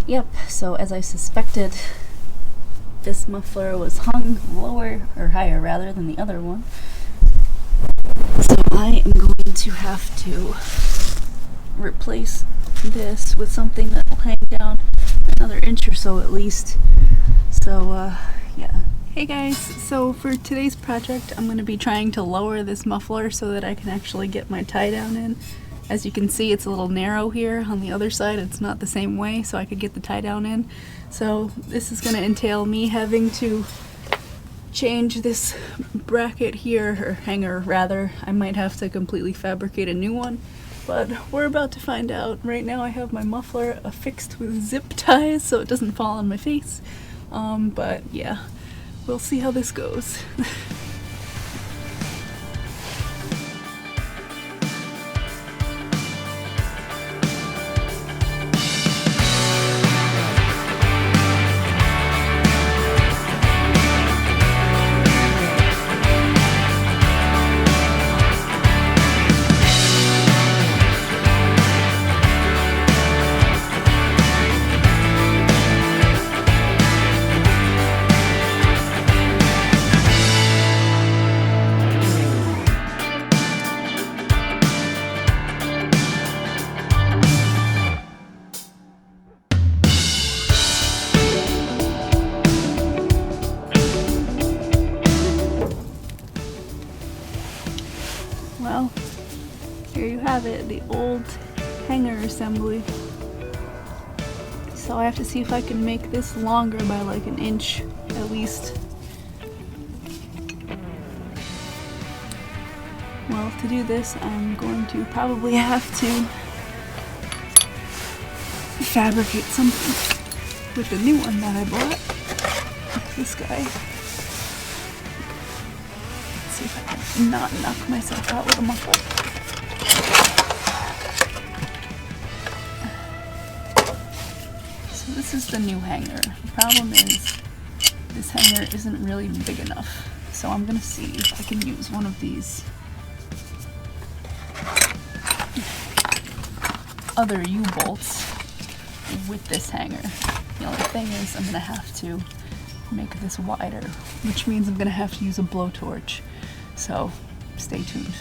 Yep, so as I suspected, this muffler was hung lower, or higher rather, than the other one. So I am going to have to replace this with something that will hang down another inch or so at least. So, yeah. Hey guys, so for today's project I'm going to be trying to lower this muffler so that I can actually get my tie down in. As you can see, it's a little narrow here on the other side. It's not the same way, so I could get the tie down in. So this is going to entail me having to change this bracket here, or hanger rather. I might have to completely fabricate a new one, but we're about to find out. Right now I have my muffler affixed with zip ties so it doesn't fall on my face. But yeah, we'll see how this goes. Well, here you have it, the old hanger assembly. So I have to see if I can make this longer by like an inch at least. Well, to do this, I'm going to probably have to fabricate something with the new one that I bought. This guy. Let's see if I can not knock myself out with a muffler. So this is the new hanger. The problem is this hanger isn't really big enough. So I'm gonna see if I can use one of these other U-bolts with this hanger. The only thing is I'm gonna have to make this wider, which means I'm gonna have to use a blowtorch. So stay tuned.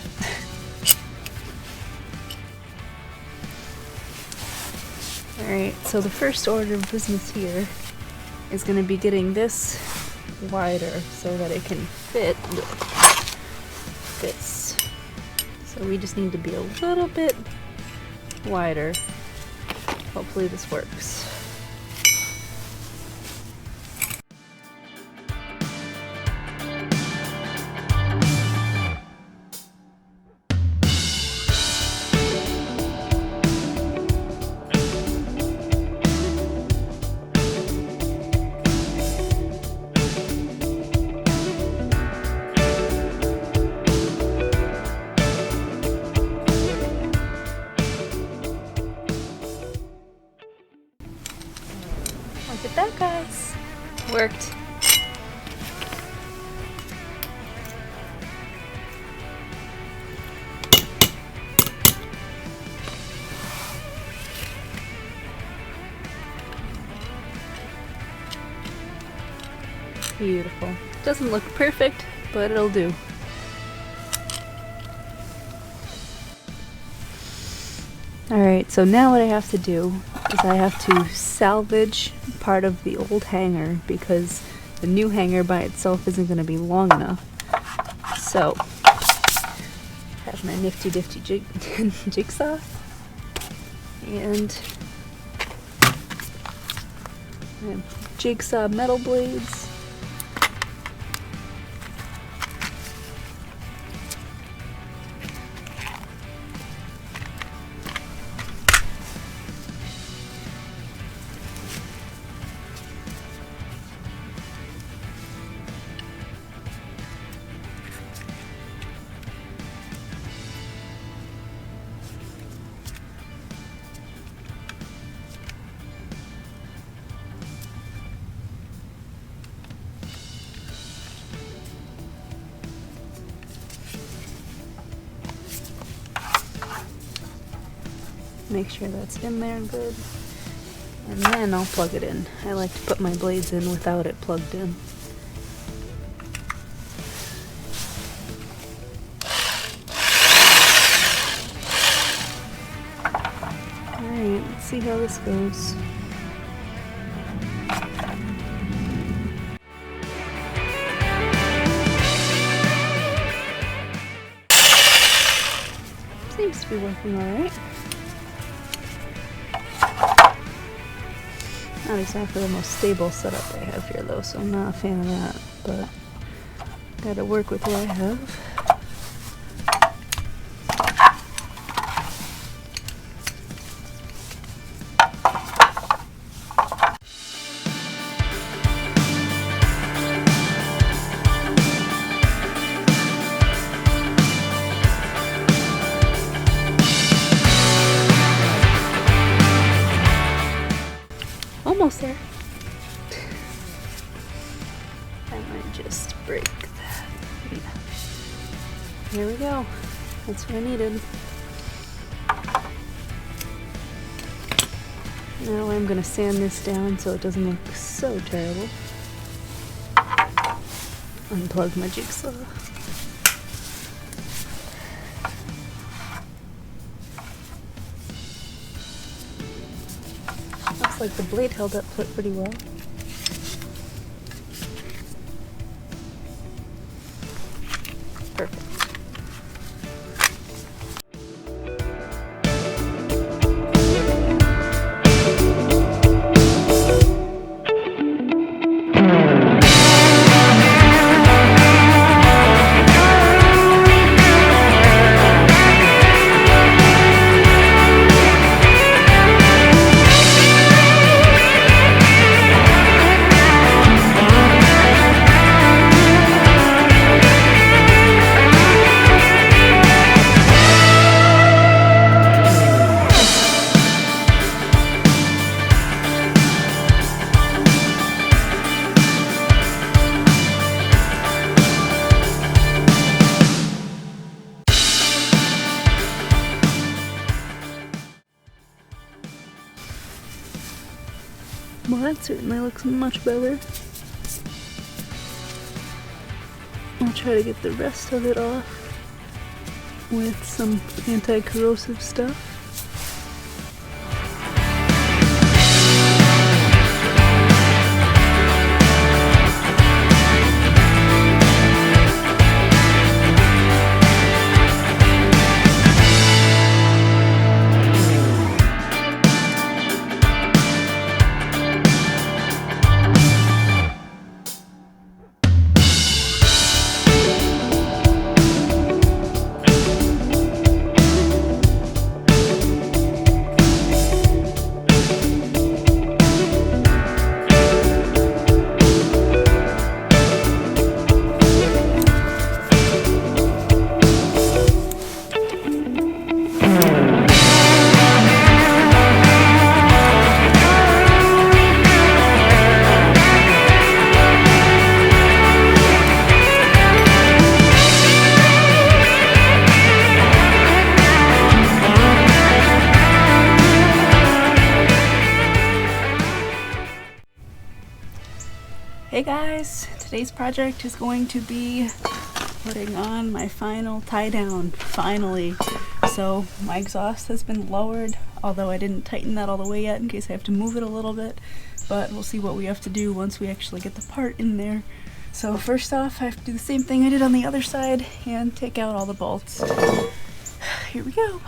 Alright, so the first order of business here is gonna be getting this wider so that it can fit with this. So we just need to be a little bit wider. Hopefully this works. Look at that, guys. Worked. Beautiful. Doesn't look perfect, but it'll do. Alright, so now what I have to do is I have to salvage part of the old hanger because the new hanger by itself isn't going to be long enough. So, I have my nifty difty jigsaw and jigsaw metal blades. Make sure that's in there good. And then I'll plug it in. I like to put my blades in without it plugged in. Alright, let's see how this goes. Seems to be working alright. Not exactly the most stable setup I have here though, so I'm not a fan of that, but gotta work with what I have. Almost there. I might just break that. Yeah. There we go. That's what I needed. Now I'm going to sand this down so it doesn't look so terrible. Unplug my jigsaw. Looks like the blade held up pretty well. Perfect. Well, that certainly looks much better. I'll try to get the rest of it off with some anti-corrosive stuff. Hey guys, today's project is going to be putting on my final tie down, finally. So my exhaust has been lowered, although I didn't tighten that all the way yet in case I have to move it a little bit, but we'll see what we have to do once we actually get the part in there. So first off, I have to do the same thing I did on the other side and take out all the bolts. Here we go.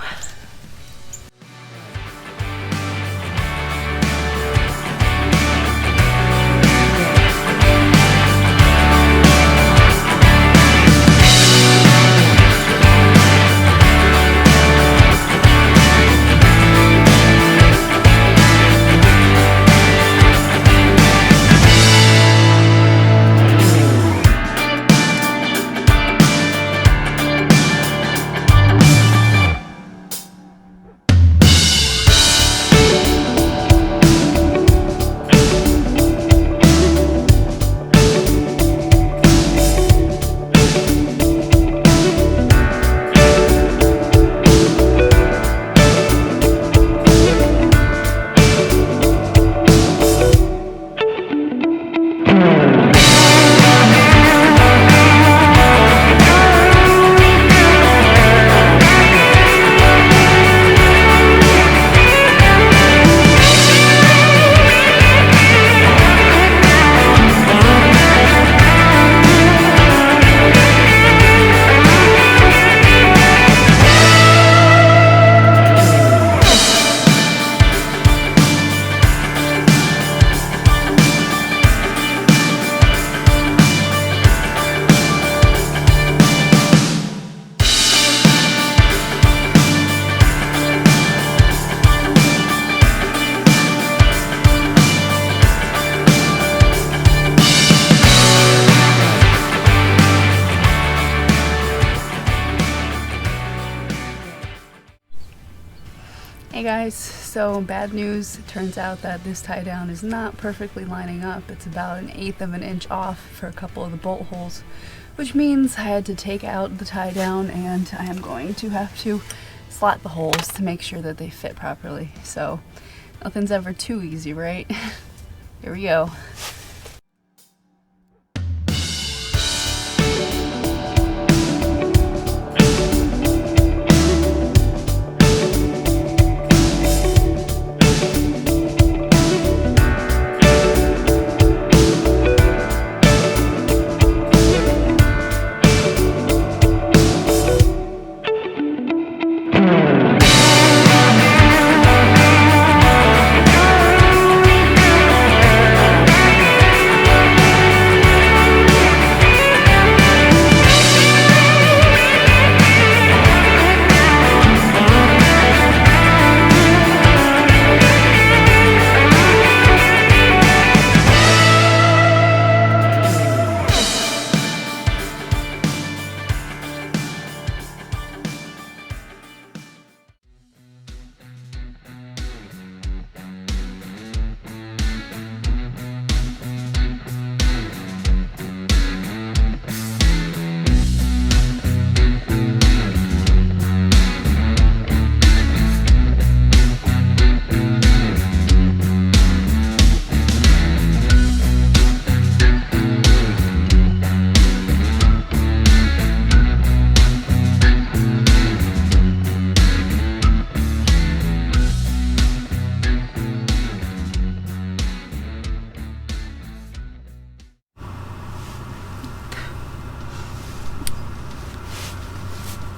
Hey guys, so bad news. It turns out that this tie down is not perfectly lining up. It's about 1/8 of an inch off for a couple of the bolt holes, which means I had to take out the tie down and I am going to have to slot the holes to make sure that they fit properly. So nothing's ever too easy, right? Here we go.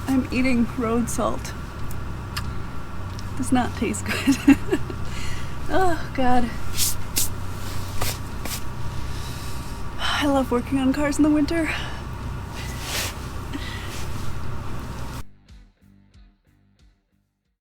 I'm eating road salt. Does not taste good. Oh God. I love working on cars in the winter.